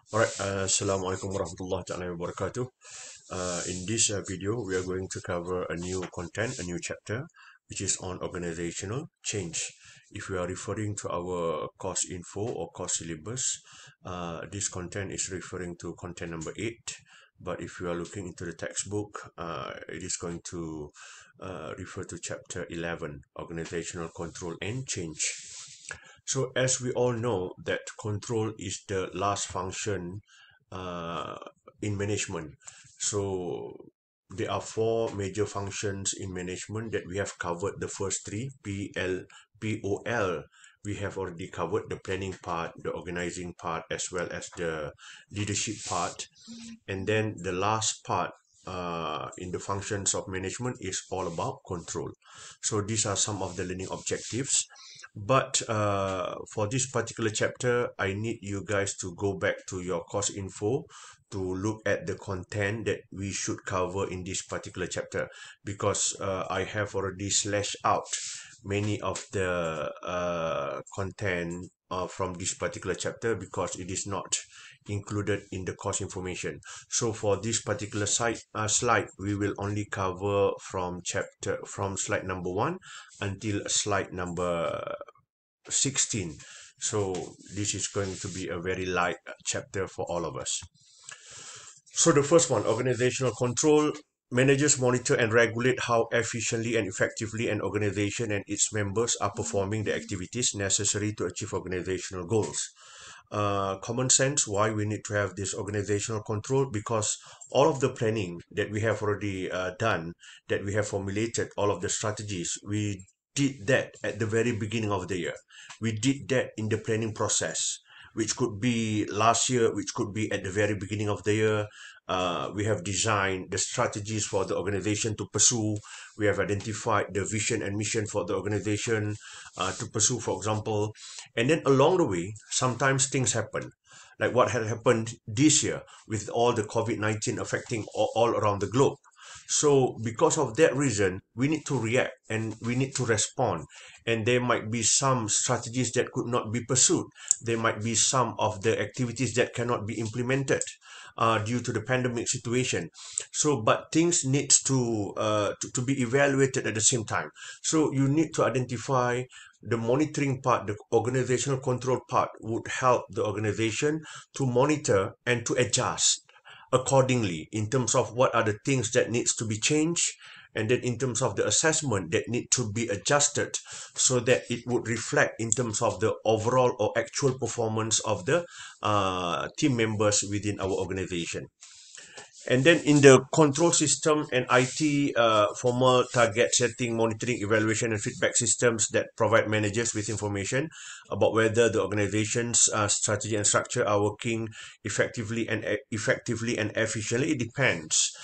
Alright, Assalamualaikum warahmatullahi wabarakatuh. In this video, we are going to cover a new content, a new chapter, which is on organizational change. If we are referring to our course info or course syllabus, this content is referring to content number 8. But if you are looking into the textbook, it is going to refer to chapter 11, organizational control and change. So as we all know that control is the last function uh, in management. So there are four major functions in management that we have covered. The first three, POL. We have already covered the planning part, the organizing part, as well as the leadership part. And then the last part in the functions of management is all about control. So these are some of the learning objectives. But for this particular chapter, I need you guys to go back to your course info to look at the content that we should cover in this particular chapter, because I have already slashed out many of the content from this particular chapter because it is not included in the course information. So for this particular slide, we will only cover from slide number 1 until slide number 16. So this is going to be a very light chapter for all of us. So the first one, organizational control. Managers monitor and regulate how efficiently and effectively an organization and its members are performing the activities necessary to achieve organizational goals. Common sense, why we need to have this organizational control, because all of the planning that we have already done, that we have formulated, all of the strategies, we did that at the very beginning of the year. We did that in the planning process, which could be last year, which could be at the very beginning of the year. We have designed the strategies for the organization to pursue. We have identified the vision and mission for the organization to pursue, for example. And then along the way, sometimes things happen, like what had happened this year with all the COVID-19 affecting all around the globe. So because of that reason, we need to react and we need to respond. And there might be some strategies that could not be pursued. There might be some of the activities that cannot be implemented due to the pandemic situation. So, but things needs to be evaluated at the same time. So you need to identify the monitoring part, the organizational control part would help the organization to monitor and to adjust accordingly in terms of what are the things that needs to be changed, and then in terms of the assessment that need to be adjusted so that it would reflect in terms of the overall or actual performance of the team members within our organization. And then in the control system and IT, formal target setting, monitoring, evaluation, and feedback systems that provide managers with information about whether the organization's strategy and structure are working effectively and efficiently. It depends.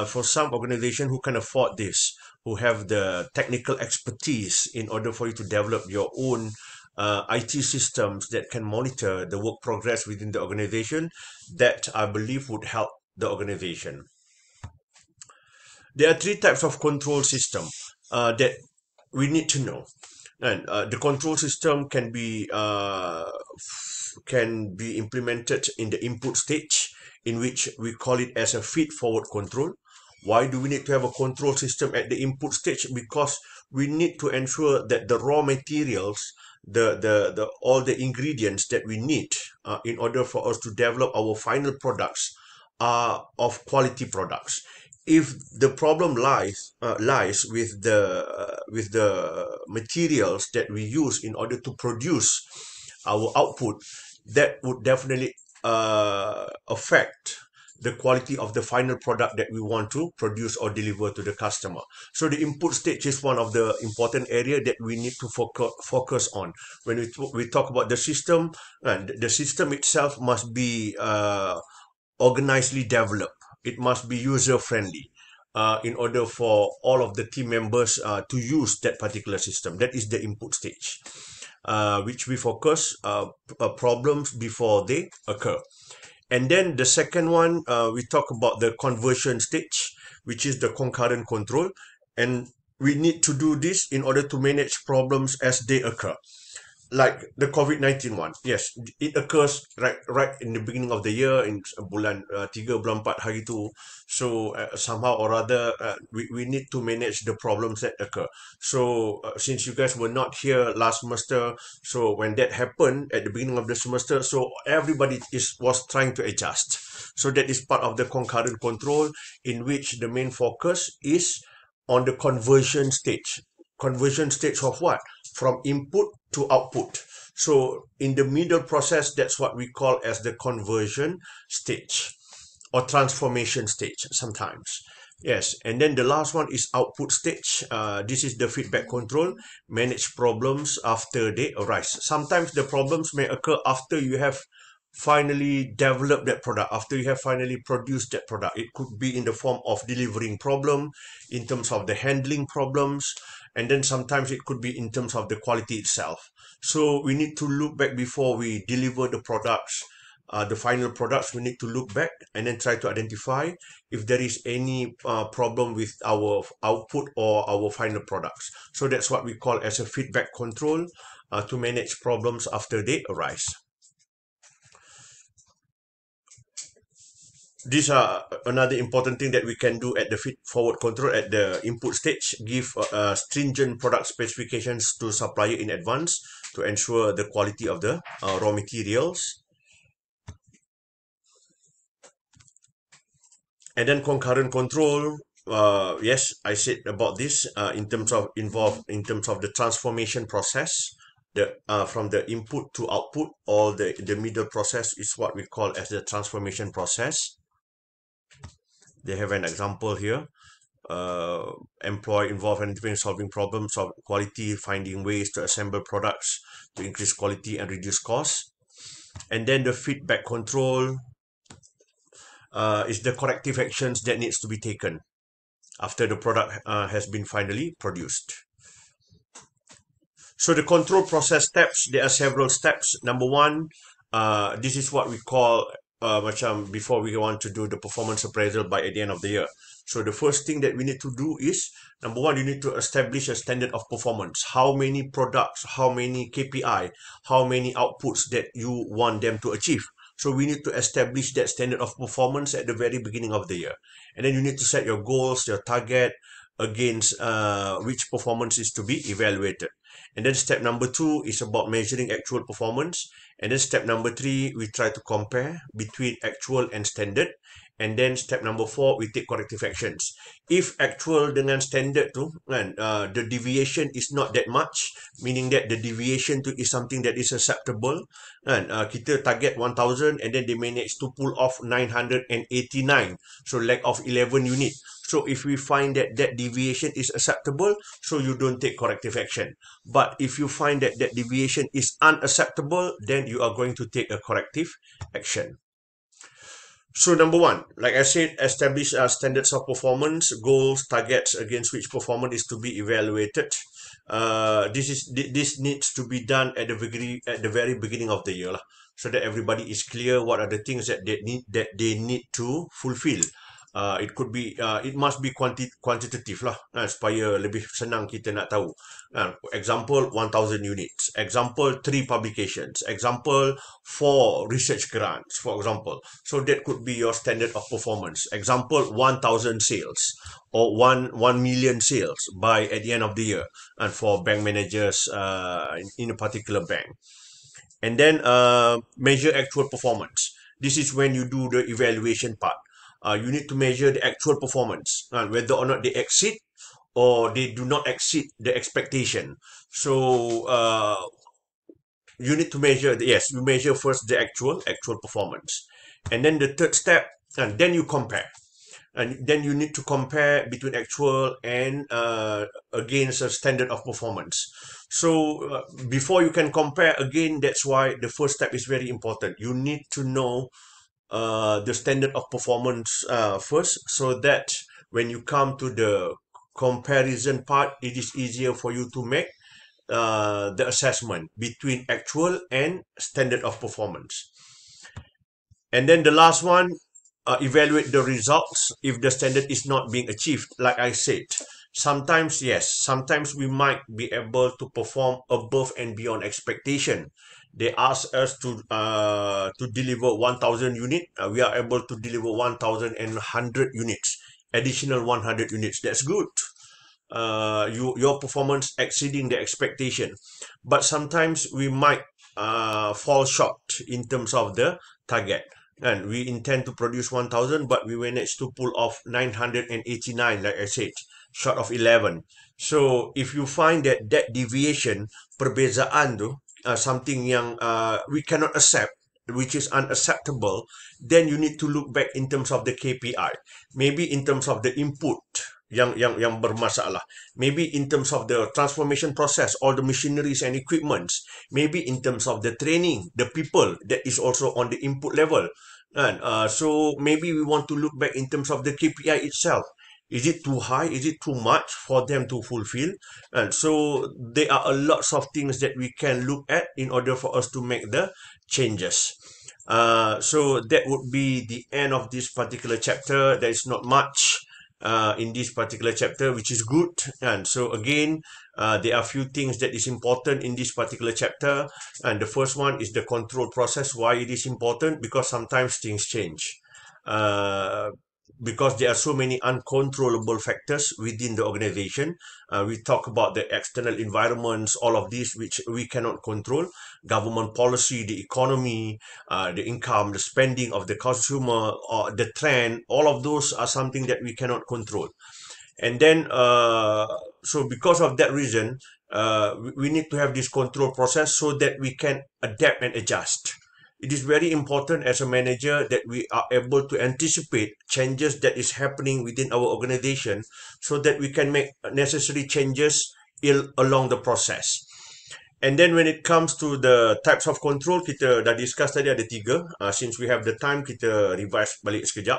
For some organization who can afford this, who have the technical expertise in order for you to develop your own IT systems that can monitor the work progress within the organization, that I believe would help the organization. There are three types of control system that we need to know, and the control system can be implemented in the input stage, in which we call it as a feed-forward control. Why do we need to have a control system at the input stage? Because we need to ensure that the raw materials, the all the ingredients that we need in order for us to develop our final products are of quality products. If the problem lies with the materials that we use in order to produce our output, that would definitely affect the quality of the final product that we want to produce or deliver to the customer. So the input stage is one of the important area that we need to focus on. When we talk about the system, the system itself must be organizedly developed. It must be user-friendly in order for all of the team members to use that particular system. That is the input stage, which we focus problems before they occur. And then the second one, we talk about the conversion stage, which is the concurrent control. And we need to do this in order to manage problems as they occur. like the COVID-19 one, yes, it occurs right in the beginning of the year in bulan 3 bulan 4 hari tu. So somehow or other we need to manage the problems that occur. So since you guys were not here last semester, so when that happened at the beginning of the semester, so everybody was trying to adjust. So that is part of the concurrent control, in which the main focus is on the conversion stage. Conversion stage of what? From input to output. So in the middle process, that's what we call as the conversion stage or transformation stage sometimes. Yes, and then the last one is output stage. This is the feedback control. Manage problems after they arise. Sometimes the problems may occur after you have finally developed that product, after you have finally produced that product. It could be in the form of delivering problem, in terms of the handling problems, and then sometimes it could be in terms of the quality itself. So we need to look back before we deliver the products, the final products. We need to look back and then try to identify if there is any problem with our output or our final products. So that's what we call as a feedback control, to manage problems after they arise. These are another important thing that we can do at the feed forward control at the input stage. Give stringent product specifications to supplier in advance to ensure the quality of the raw materials. And then concurrent control, yes, I said about this in terms of the transformation process, from the input to output, or the middle process is what we call as the transformation process. They have an example here. Employee involved in solving problems of quality, finding ways to assemble products to increase quality and reduce costs. And then the feedback control is the corrective actions that needs to be taken after the product has been finally produced. So the control process steps, there are several steps. Number one, this is what we call before we want to do the performance appraisal by at the end of the year. So the first thing that we need to do is, number one, you need to establish a standard of performance. How many products, how many KPI, how many outputs that you want them to achieve. So we need to establish that standard of performance at the very beginning of the year. And then you need to set your goals, your target against which performance is to be evaluated. And then step number 2 is about measuring actual performance. And then step number 3, we try to compare between actual and standard. And then step number 4, we take corrective actions. If actual dengan standard tu, the deviation is not that much, meaning that the deviation tu is something that is acceptable, kita target 1,000 and then they manage to pull off 989, so lack of 11 unit. So if we find that that deviation is acceptable, so you don't take corrective action. But if you find that that deviation is unacceptable, then you are going to take a corrective action. So number 1, like I said, establish standards of performance, goals, targets against which performance is to be evaluated. This needs to be done at the very beginning of the year, so that everybody is clear what are the things that they need to fulfill. It could be, it must be quantitative lah, supaya lebih senang kita nak tahu. Example 1,000 units, example 3 publications, example 4 research grants, for example. So that could be your standard of performance. Example 1,000 sales or 1 million sales by at the end of the year, and for bank managers in a particular bank. And then measure actual performance. This is when you do the evaluation part. You need to measure the actual performance, whether or not they exceed or they do not exceed the expectation. So you need to measure, yes, you measure first the actual performance. And then the third step, and then you compare. And then you need to compare between actual and against a standard of performance. So before you can compare again, that's why the first step is very important. You need to know the standard of performance first, so that when you come to the comparison part, it is easier for you to make the assessment between actual and standard of performance. And then the last one, evaluate the results if the standard is not being achieved. Like I said, Sometimes, yes, sometimes we might be able to perform above and beyond expectation. They ask us to deliver 1,000 unit. We are able to deliver 1,100 units, additional 100 units. That's good. Your performance exceeding the expectation. But sometimes we might fall short in terms of the target. And we intend to produce 1,000, but we managed to pull off 989, like I said, short of 11. So if you find that deviation, perbezaan tu, something yang we cannot accept, which is unacceptable, then you need to look back in terms of the KPI. Maybe in terms of the input yang bermasalah. Maybe in terms of the transformation process, all the machineries and equipments. Maybe in terms of the training, the people that is also on the input level. And so maybe we want to look back in terms of the KPI itself. Is it too high? Is it too much for them to fulfill? And so there are a lots of things that we can look at in order for us to make the changes. So that would be the end of this particular chapter. There is not much in this particular chapter, which is good. And so again, there are a few things that is important in this particular chapter. And the first one is the control process. Why it is important? Because sometimes things change. Because there are so many uncontrollable factors within the organization. We talk about the external environments, all of these which we cannot control. Government policy, the economy, the income, the spending of the consumer, or the trend, all of those are something that we cannot control. And then, so because of that reason, we need to have this control process so that we can adapt and adjust. It is very important as a manager that we are able to anticipate changes that is happening within our organization so that we can make necessary changes along the process. And then when it comes to the types of control, kita dah discuss tadi ada 3. Since we have the time, kita revise balik sekejap.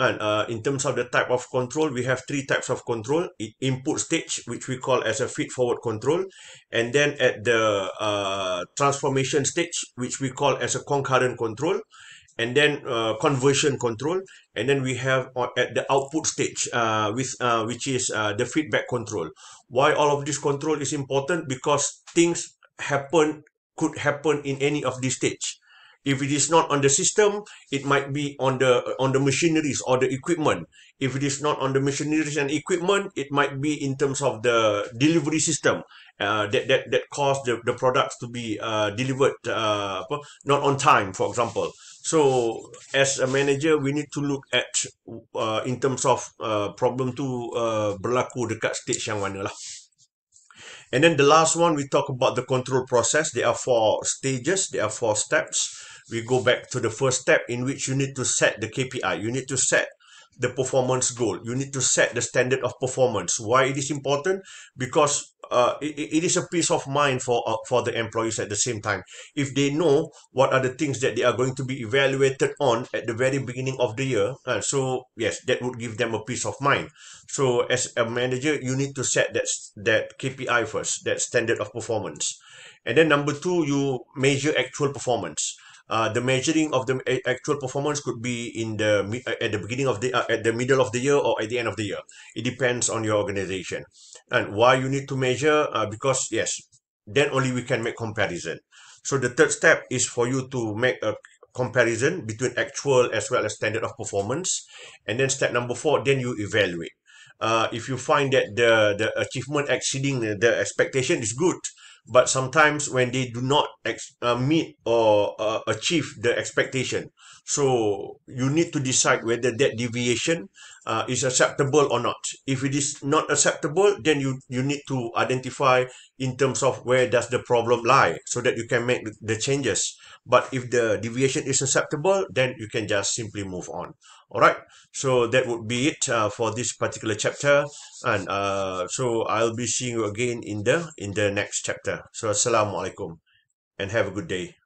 And in terms of the type of control, we have 3 types of control. Input stage, which we call as a feed-forward control. And then at the transformation stage, which we call as a concurrent control. And then conversion control. And then we have at the output stage, which is the feedback control. Why all of this control is important? Because things could happen in any of these stage. If it is not on the system, it might be on the machineries or the equipment. If it is not on the machineries and equipment, it might be in terms of the delivery system that cause the products to be delivered not on time, for example. So as a manager, we need to look at in terms of problem tu berlaku dekat stage yang mana lah. And then the last one, we talk about the control process. There are 4 stages. There are 4 steps. We go back to the first step in which you need to set the KPI. You need to set the performance goal. You need to set the standard of performance. Why it is important? Because it is a peace of mind for the employees at the same time. If they know what are the things that they are going to be evaluated on at the very beginning of the year, so yes, that would give them a peace of mind. So as a manager, you need to set that KPI first, that standard of performance. And then number 2, you measure actual performance. The measuring of the actual performance could be at the beginning of at the middle of the year or at the end of the year. It depends on your organization. And why you need to measure? Because yes, then only we can make comparison. So the third step is for you to make a comparison between actual as well as standard of performance. And then step number 4, then you evaluate. If you find that the achievement exceeding the expectation is good, but sometimes when they do not meet or achieve the expectation, so you need to decide whether that deviation is acceptable or not. If it is not acceptable, then you need to identify in terms of where does the problem lie so that you can make the changes. But if the deviation is acceptable, then you can just simply move on. All right, so that would be it for this particular chapter, and so I'll be seeing you again in the next chapter. So assalamualaikum and have a good day.